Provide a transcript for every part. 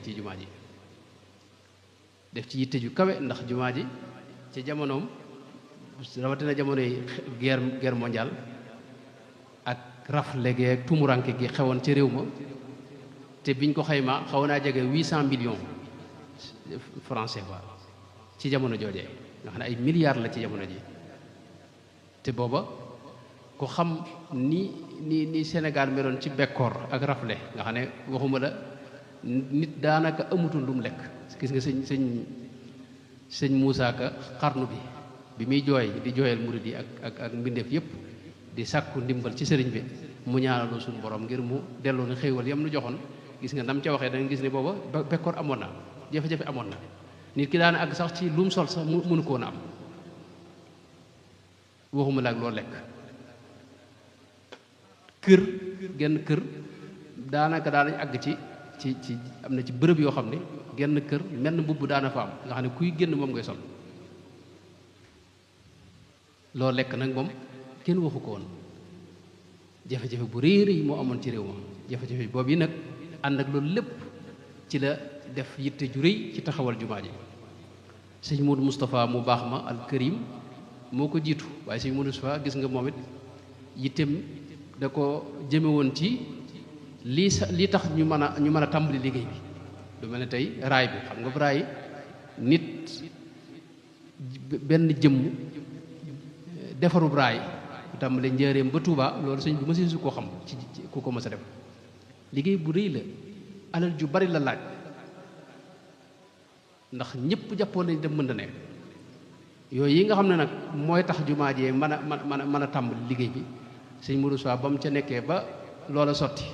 ci jumaa ji def ci yitte ju kawe ndax jumaa ji ci jamonoom rawatina jamonoy guerre mondiale ak rafle gi ak tumuranke gi xewoon ci réew ma te biñ ko xayma xaw naa jege 800 millions francs CFA ci jamono joojee nga xam ne ay milliards la ci jamono ji te booba ku xam ni Sénégal meloon ci bekkoor ak rafle nga xam ne waxuma la nit daanaka amutul lu mu lekk gis nga sëñ Moussa Ka xarnu bi muy jooy di jooyal murid yi ak mbindeef yépp di sàkku ndimbal ci sëriñ bi mu ñaanaloo suñu borom ngir mu delloo na xéewal yam nu joxoon gis nga nam ca waxee da nga gis ne booba bekkoor amoon na jafe-jafe amoon na nit ki daana àgg sax ci lu mu sol sax mënu ko woon a am waxuma la ak loo lekk genn kër daanaka daanañ àgg ci am na ci bërëb yoo xam ne genn kër menn mbubb daana fa am nga xam ne kuy génn moom ngay sol loo lekk nag moom kenn waxu ko woon jafe-jafe bu réer yi moo amoon ci réew ma jafe-jafe boobu yi nag ànd ak loolu lépp ci la def yitte ju rëy ci taxawal jumaa ji sëñ Modou Moustapha mu baax ma al Karim moo ko jiitu waaye sëñ Modou Moustapha gis nga moom it yittem da ko jëme woon ci lii tax ñu mën a tàmbali liggéey bi lu mel ne tey raay bi xam nga raay nit benn jëmm defarub raay bu tàmbalee njëreem ba Touba loolu sëñ bi mësi su koo xam ci ku ko mës a def liggéey bu rëy la alal ju bari la laaj ndax ñëpp jàppoon nañ dem mën na ne yooyu yi nga xam ne nag mooy tax jumaa jee mën a tàmbali liggéey bi sëñ Modou Sow ba mu ca nekkee ba loola sotti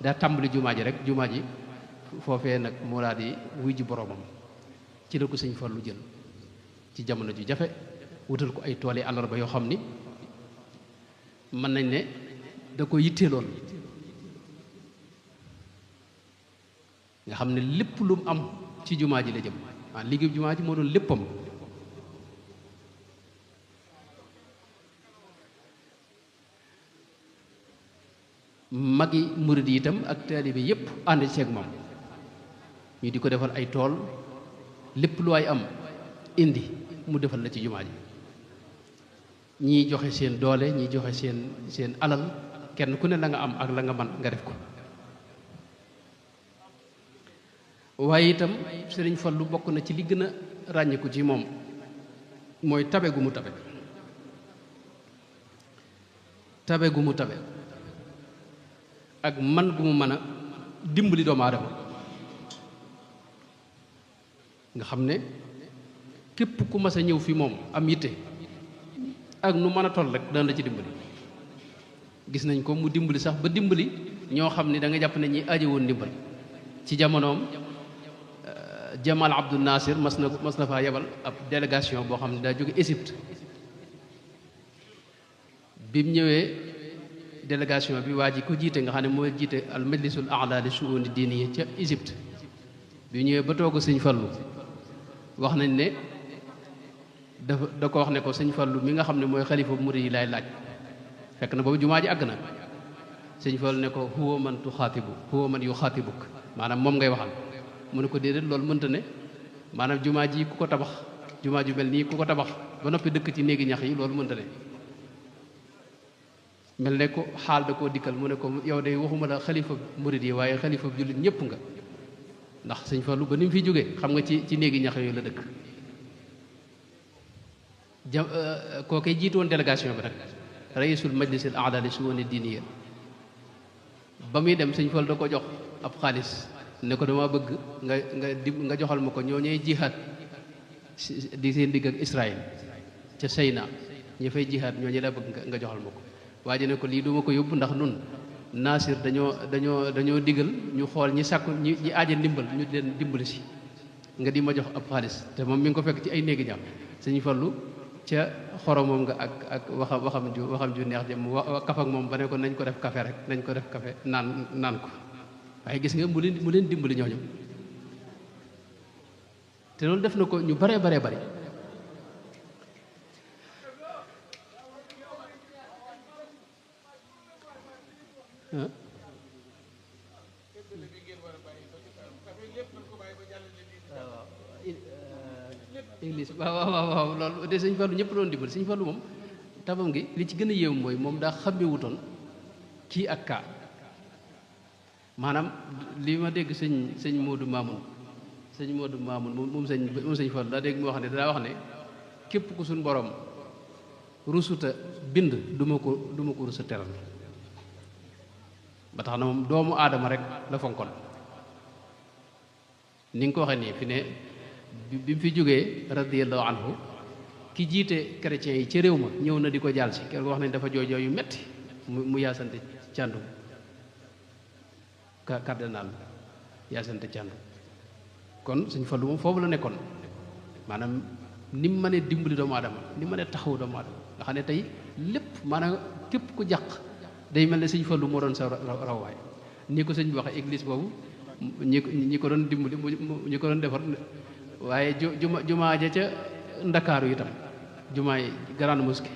daa tàmbali jumaa ji rek jumaa ji foofee nag moo daal di wuy ji boroomam ci la ko sëñ Fallu jël ci jamono ju jafe wutal ko ay tool yi àllarba yoo xam ni mën nañ ne da ko yitteeloon nga xam ne lépp lu mu am ci jumaa ji la jëm waaw liggéey jumaa ji moo doon léppam magi murid yi itam ak taalibe yépp ànd ceeg moom ñu di ko defal ay tool lépp lu ay am indi mu defal la ci jumaa ji ñii joxe seen doole ñii joxe seen alal kenn ku ne la nga am ak la nga man nga def ko waaye itam Sëriñ Fallu bokk na ci li gën a ràññiku ci moom mooy tabe gu mu tabe ak man gu mu mën a dimbali doomu aadama nga xam ne képp ku mas a ñëw fi moom am yitte ak nu mën a toll rek dana la ci dimbali gis nañ ko mu dimbali sax ba dimbali ñoo xam ne da nga jàpp ne ñi aaje woon ndimbal ci jamonoom Jamal Abdou Nasir mas na faa yebal ab délégation boo xam ne daa jóge Égypte bi mu ñëwee délégation bi waa ji ko jiite nga xam ne mooy jiite al majlisul a'la li shu'uni diiniya ca Égypte bi ñëwee ba toog sëñ Fallu wax nañ ne da ko wax ne ko sëñ Fallu mi nga xam ne mooy xalifa murid yi laay laaj fekk na boobu jumaa ji àgg na sëñ Fallu ne ko huwa man tuxaatibu huwa man yuxaatibuk maanaam moom ngay waxal mu ne ko déedéet loolu mënta ne maanaam jumaa ji ku ko tabax jumaa ju mel nii ku ko tabax ba noppi dëkk ci néegi ñax yi loolu mënta ne mel ne ko xaal da koo dikkal mu ne ko yow de waxuma la xalifa murid yi waaye xalifa jullit ñëpp nga ndax sëñ Fallu ba ni mu fi jógee xam nga ci néegi ñax yooyu la dëkk koo koy jiitoon délégation bi nag raisul majlisil a'la li shu'uni diiniya ba muy dem sëñ Fallu da ko jox ab xaalis ne ko dama bëgg nga joxal ma ko ñoo ñooy jihaad di seen digg ak Israël ca Seyna ñi fay jihaad ñoo ñi la bëgg nga joxal ma ko waa ji ne ko lii duma ko yóbbu ndax nun Nasir dañoo digal ñu xool ñi sàkku ñi aaja ndimbal ñu leen dimbali si nga di ma jox ab xaalis te moom mi ngi ko fekk ci ay néegi ñax sëñ Fallu ca xoromam nga ak waxam ju neex jëm kaf ak moom ba ne ko nañ ko def café rek nañ ko def café naan ko waaye gis nga mu leen dimbali ñooñu te loolu def na ko ñu bare waaw église waaw loolu de sëñ Fallu ñëpp doon dimbali sëñ Fallu moom tabam gi li ci gën a yéew mooy moom daa xàmmewutoon kii ak kaa maanaam li ma dégg sëñ Modou Mamoun moom sëñ Fallu daa dégg mu wax ne daa wax ne képp ku suñ borom rusuta bind duma ko rusa teral ba tax na moom doomu aadama rek la fonkoon ni nga ko waxee nii fi ne bi mu fi jógee radiyallahu anhu ki jiite chrétiens yi ci réew ma ñëw na di ko jàll si kenn ko wax nañ dafa jooy jooy yu metti mu yaasante càndum cardinal yaasante càndum kon Sëñ Fallu moom foofu la nekkoon maanaam ni mu mënee dimbali doomu aadama ni mu mënee taxawu doomu aadama nga xam ne tey lépp maanaam képp ku jàq day mel ne Sëñ Fallu moo doon sa rawwaay nii ko sëñ bi waxee église boobu ñi ko doon dimbali ñi ko doon defar waaye jumaa ja ca Ndakaaru itam jumaay grande mosquée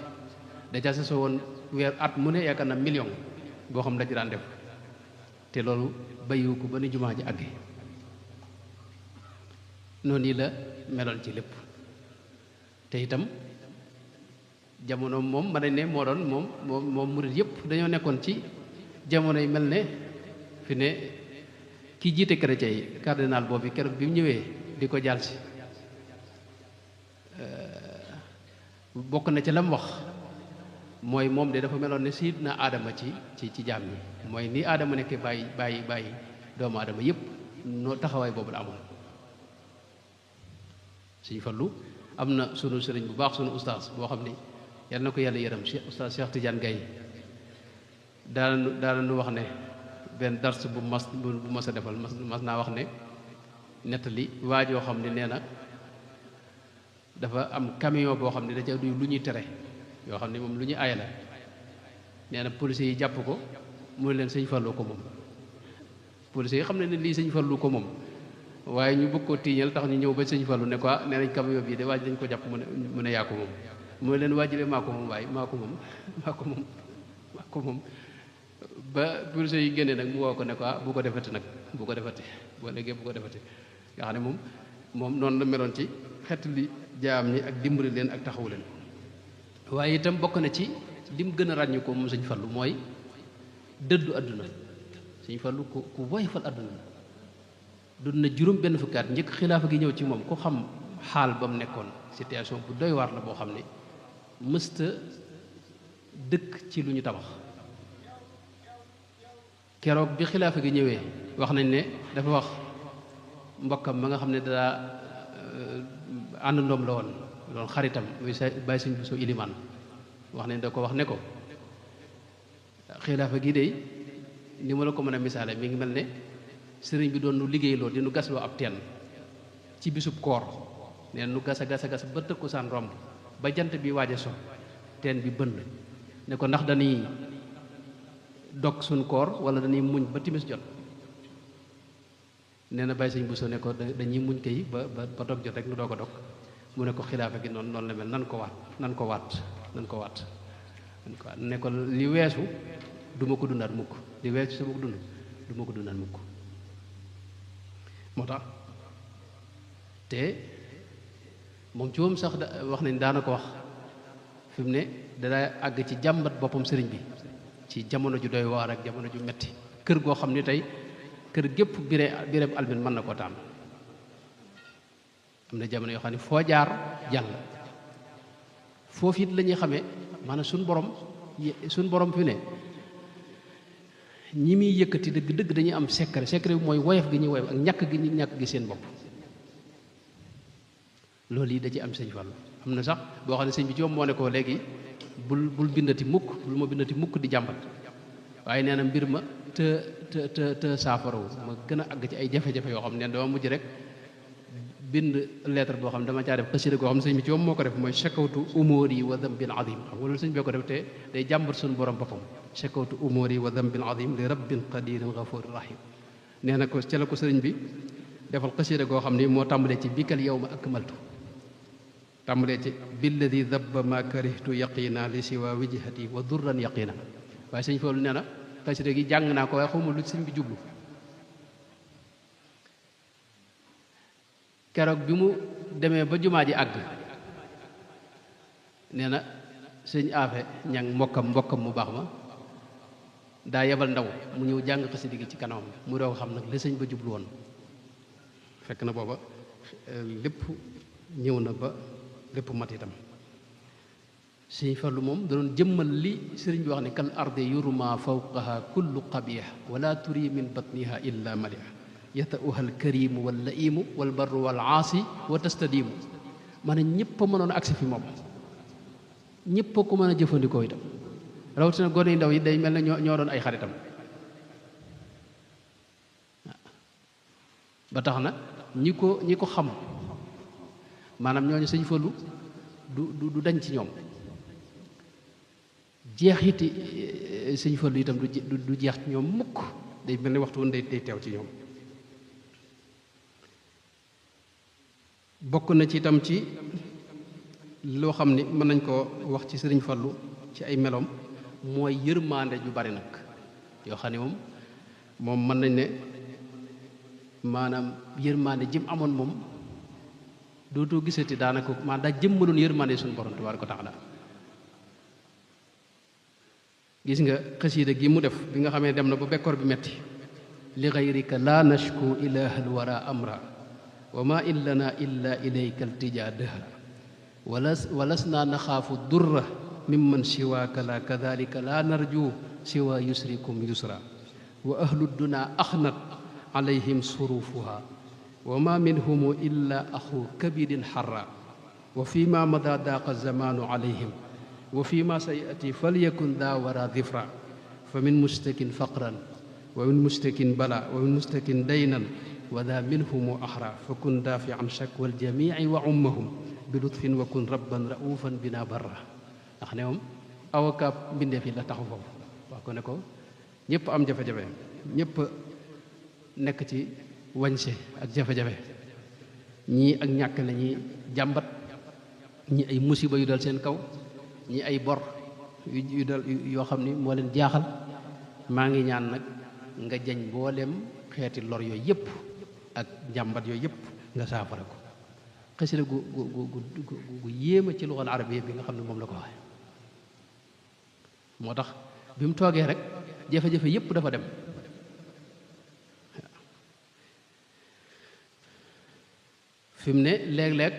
da ca sasoo woon weer at mu ne yaakaar na million boo xam da ci daan def te loolu bayiwu ko ba ni jumaa ji àggee noonu yi la meloon ci lépp te itam jamono moom ma ne moo doon moom murit yëpp dañoo nekkoon ci jamono yi mel ne fi ne ki jiite chrétien yi cardinal boobu keroog bi mu ñëwee di ko jàll si bokk na ca lam wax mooy moom de dafa meloon ne Sayyidina Aadama ci jaam ñi mooy ni Aadama nekkee bàyyi doomu aadama yëpp noo taxawaay boobu la amoon Sëñ Fallu am na sunu sëriñ bu baax sunu ustaas boo xam ni yal na ko yàlla yërëm ustaas Cheikh Tidiane Gaye daana nu wax ne benn dars bu mas a defal mas naa wax ne nettali waajoo xam ne nee na dafa am camion boo xam ne da ca du lu ñuy tere yoo xam ne moom lu ñuy aaya la nee na policiers yi jàpp ko mu ne leen Sëñ Fallu ko moom policiers yi xam ne lii Sëñ Fallu ko moom waaye ñu bëgg ko tiiñal tax ñu ñëw ba Sëñ Fallu ne quoi nee nañ camion bii de waaj dañ ko jàpp mu ne yaa ko moom mu ne leen waajile maa ko moom waaye maa ko moom ba policiers yi génne nag mu woo ko ne quoi bu ko defati nag bu ko defati boo léegi bu ko defati nga xam ne moom noonu la meloon ci xet li jaam ñi ak dimbali leen ak taxawu leen waaye itam bokk na ci lim gën a ràññu ko moom Sëñ Fallu mooy dëddu àdduna Sëñ Fallu ku woyofal àdduna la dund na juróom benn fukki at njëkk xilaafa gi ñëw ci moom ku xam xaal ba mu nekkoon situation bu doy waar la boo xam ne mësta dëkk ci lu ñu tabax keroog bi xilaafa gi ñëwee wax nañ ne dafa wax mbokkam ma nga xam ne daa àndandoom la woon doon xaritam muy bàyyi Sëñ Buso Ilimaan wax nañ da ko wax ne ko xilaafa gi de ni ma la ko mën a misaale mi ngi mel ne sëriñ bi doon nu liggéeyloo di nu gasloo ab teen ci bisub koor neen nu gas a gas ba tëkkusaan romb ba jant bi waaje so teen bi bënn ne ko ndax dañuy dog suñ koor wala dañuy muñ ba timis jot nee na bàyyi Sëñ Buso ne ko dañuy muñ kay ba dog jot rek nu doo ko dog mu ne ko xilaafa gi noonu la mel nan ko waat ne ko li weesu duma ko dundaat mukk li weesu sama dund duma ko dundaat mukk moo tax te moom ci moom sax wax nañ daana ko wax fi mu ne dana àgg ci jàmbat boppam sëriñ bi ci jamono ju doy waar ak jamono ju metti kër goo xam ne tey kër gépp bireeb albin mën na koo tànn am na jamono yoo xam ne foo jaar jàll foofu it la ñuy xamee maanaam suñ borom fi ne ñi muy yëkkati dëgg dañuy am secret bi mooy woyof gi ñuy woyof ak ñàkk gi seen bopp loolu yi da ci am Sëñ Fallu am na sax boo xam ne sëñ bi ci moom moo ne ko léegi bul bindati mukk bul ma bindati mukk di jàmbat waaye nee na mbir ma te saafarawu ma gën a àgg ci ay jafe-jafe yoo xam ne dama mujj rek bind lettre boo xam ne dama caa def xasida goo xam ne sëñ bi ci moom moo ko def mooy shakawtu umuri wa dambin azim xam nga loolu sëñ bee ko def te day jàmbat suñu borom boppam shakawtu umuri wa dambin azim li rabbin qadirin ghafurin rahim nee na ko ca la ko sëriñ bi defal xasida goo xam ni moo tàmbalee ci bikal yawma akmaltu tàmbalee ci billadi dabba ma karihtu yaqina li siwa wijhati wa durran yaqina waaye sëñ Fallu nee na xasida gi jàng naa ko waaye xawma lu sëñ bi jublu keroog bi mu demee ba jumaa ji àgg nee na sëñ aafe ñang mbokkam mu baax ma daa yebal ndaw mu ñëw jàng xasida gi ci kanamam mu doog xam nag li sëñ ba jublu woon fekk na booba lépp ñëw na ba lépp mat itam sëñ Fallu moom da doon jëmmal li sëriñ bi wax ne kal arde yuruma fawqaha kullu qabih wala turi min batniha illa malih yata'uha alkarimu wal laimu wal barru wal aasi wa tastadimu maanaam ñëpp a mënoon agsi fi moom ñëpp a ko mën a jëfandikoo itam rawatina gone yu ndaw yi day mel ne ñoo doon ay xaritam ba tax na ñi ko xam maanaam ñooñu sëñ Fallu du dañ ci ñoom jeexiti sëñ Fallu itam du jeex ci ñoom mukk day mel ne waxtu woon day teew ci ñoom bokk na ci itam ci loo xam ni mën nañ koo wax ci sëriñ Fallu ci ay meloom mooy yërmande ju bari nag yoo xam ne moom mën nañ ne maanaam yërmande jim amoon moom dootoo gisati daanaka maanaam daa jëmmaloon yërmande suñu borom tabaaraka wa taala gis nga xasiida gi mu def bi nga xamee dem na ba bekkoor bi metti li gayrika la nashku ilahal wara amra wa ma illana illa ilayka altija dëhra walasna naxaafu durra mimman siwaaka la kadalika la narju siwa yusrikum yusra wa ahlu duna axnat alayhim surufuha wa ma minhum illa axu kabidin xarra wa fi ma mada daaqa zamanu alayhim wa fi ma sayati falyakun daa wara difra fa min mustakin faqran wa min mustakin bala wa min mustakin daynan wa daa minhum axra fa kun daafian shakwa aljamici wa ummahum bi lutfin wa kun rabban raufan bina barra ndax ne moom avocat mbindeef yi la taxu foofu wax ko ne ko ñëpp am jafe-jafe ñëpp nekk ci wañse ak jafe-jafe ñii ak ñàkk la ñuy jàmbat ñi ay musiba yu dal seen kaw ñi ay bor yu dal yoo xam ni moo leen jaaxal maa ngi ñaan nag nga jañ mboolem xeeti lor yooyu yëpp ak jàmbat yooyu yëpp nga saafara ko xasida gu yéema ci luxal arabiya bi nga xam ne moom la ko waxe moo tax bi mu toogee rek jafe-jafe yëpp dafa dem fi mu ne léeg-léeg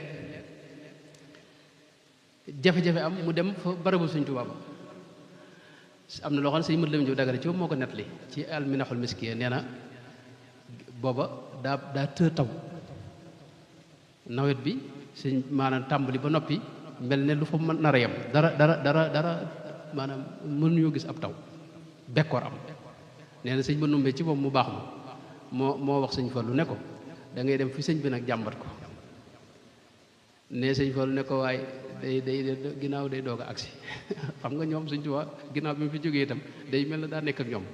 jafe-jafe am mu dem fa barabu Sëñ Tuubaa ba am na loo xam ne sëñ mët la mu jëw dagale ci moo ko nettali ci alminaxul miskiya nee na booba daa të taw nawet bi sëñ maanaam tàmbali ba noppi mel ne lu fa mën nar a yem dara maanaam mënuñoo gis ab taw bekkoor am nee na sëñ ba numbee ci moom mu baax ma moo wax sëñ Fallu ne ko da ngay dem fi sëñ bi nag jàmbat ko ne sëñ Fallu ne ko waaye day ginnaaw day doog a agsi xam nga ñoom sëñ Tuubaa ginnaaw bi mu fi jógee itam day mel na daa nekk ak ñoom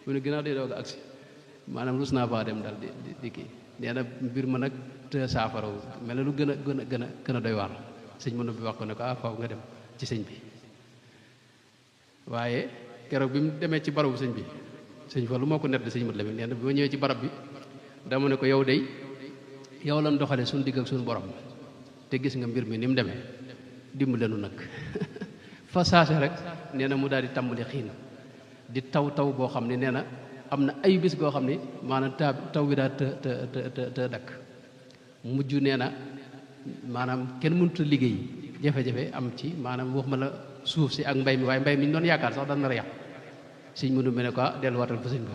mu ne ginnaaw day doog a agsi maanaam rus naa faa dem daal di kii nee na mbir ma nag te saafara mel na lu gën a doy waar sëñ mën bi wax ko ne ko faaw nga dem ci sëñ bi waaye keroog bi mu demee ci barabu sëñ bi sëñ Fallu moo ko nett sëñ mat la mi nee na bi ma ñëwee ci barab bi dama ne ko yow day yow lan doxale suñu digg ak suñu borom te gis nga mbir mi ni mu demee dimbali nu nag fa saase rek nee na mu daal di tàmbali xiin di taw boo xam ne nee na am na ay bis goo xam ne maanaam taw bi daal te dakk mujj nee na maanaam kenn mënut a liggéey jafe-jafe am ci maanaam wax ma la suuf si ak mbay mi waaye mbay mi ñu doon yaakaar sax dana nar a yàqu sëñ mënu me ne ko delluwaatal fa sëñ ba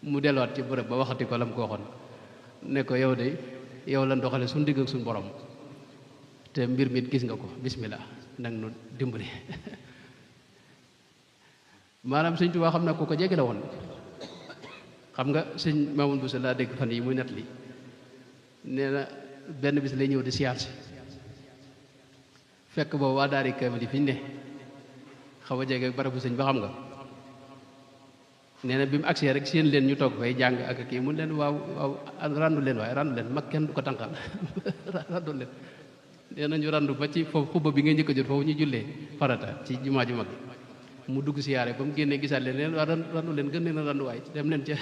mu delluwaat ci bërëb ba waxati ko la mu ko waxoon ne ko yow de yow lan doxale suñu digg ak suñu borom te mbir mi gis nga ko bismillah nag nu dimbali maanaam sëñ Tuubaa xam na ko jege la woon xam nga sëñ Mamoun Bousso laa dégg fan yi muy net li nee na benn bis lay ñëw di siyaar si fekk boobu waa daari kaamil yi fi ñu ne xaw a jege barabu sëñ ba xam nga nee na bi mu agsee rek seen leen ñu toog fay jàng ak kii mun leen waaw randu leen waaye randu leen mag kenn du ko tànqal randu leen nee na ñu randu ba ci foofu xubba bi nga njëkk a jot foofu ñu jullee farata ci jumaa ju mag mu dugg siyaare ba mu génnee gisaat leen waa randu leen gën leen a randu waay dem leen ca